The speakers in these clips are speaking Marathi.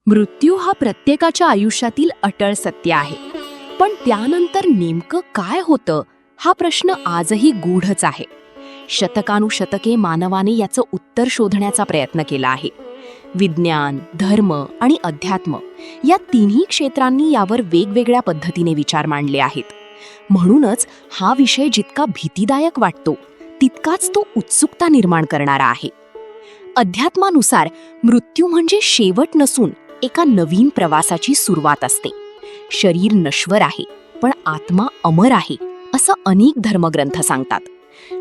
मृत्यू हा प्रत्येकाच्या आयुष्यातील अटळ सत्य आहे. पण त्यानंतर नेमकं काय होतं हा प्रश्न आजही गूढच आहे. शतकानुशतके मानवाने याचं उत्तर शोधण्याचा प्रयत्न केला आहे. विज्ञान, धर्म आणि अध्यात्म या तिन्ही क्षेत्रांनी यावर वेगवेगळ्या पद्धतीने विचार मांडले आहेत. म्हणूनच हा विषय जितका भीतीदायक वाटतो तितकाच तो उत्सुकता निर्माण करणारा आहे. अध्यात्मानुसार मृत्यू म्हणजे शेवट नसून एका नवीन प्रवासाची सुरुवात असते. शरीर नश्वर आहे पण आत्मा अमर आहे असं अनेक धर्मग्रंथ सांगतात.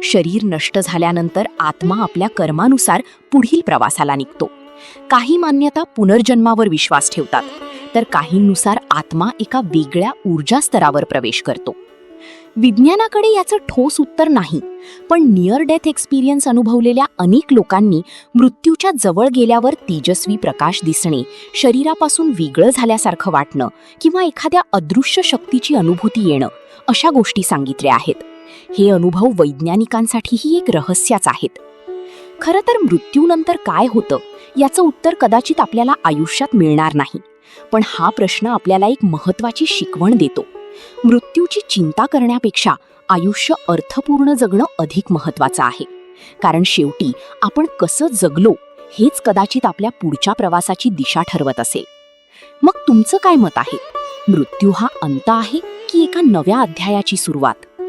शरीर नष्ट झाल्यानंतर आत्मा आपल्या कर्मानुसार पुढील प्रवासाला निघतो. काही मान्यता पुनर्जन्मावर विश्वास ठेवतात, तर काहींनुसार आत्मा एका वेगळ्या ऊर्जा स्तरावर प्रवेश करतो. विज्ञानाकडे याचं ठोस उत्तर नाही, पण नियर डेथ एक्सपिरियन्स अनुभवलेल्या अनेक लोकांनी मृत्यूच्या जवळ गेल्यावर तेजस्वी प्रकाश दिसणे, शरीरापासून वेगळं झाल्यासारखं वाटणं किंवा एखाद्या अदृश्य शक्तीची अनुभूती येणं अशा गोष्टी सांगितल्या आहेत. हे अनुभव वैज्ञानिकांसाठीही एक रहस्यच आहेत. खरं तर मृत्यूनंतर काय होतं याचं उत्तर कदाचित आपल्याला आयुष्यात मिळणार नाही, पण हा प्रश्न आपल्याला एक महत्त्वाची शिकवण देतो. मृत्यूची चिंता करण्यापेक्षा आयुष्य अर्थपूर्ण जगणं अधिक महत्त्वाचं आहे. कारण शेवटी आपण कसं जगलो हेच कदाचित आपल्या पुढच्या प्रवासाची दिशा ठरवत असेल. मग तुमचं काय मत आहे? मृत्यू हा अंत आहे की एका नव्या अध्यायाची सुरुवात?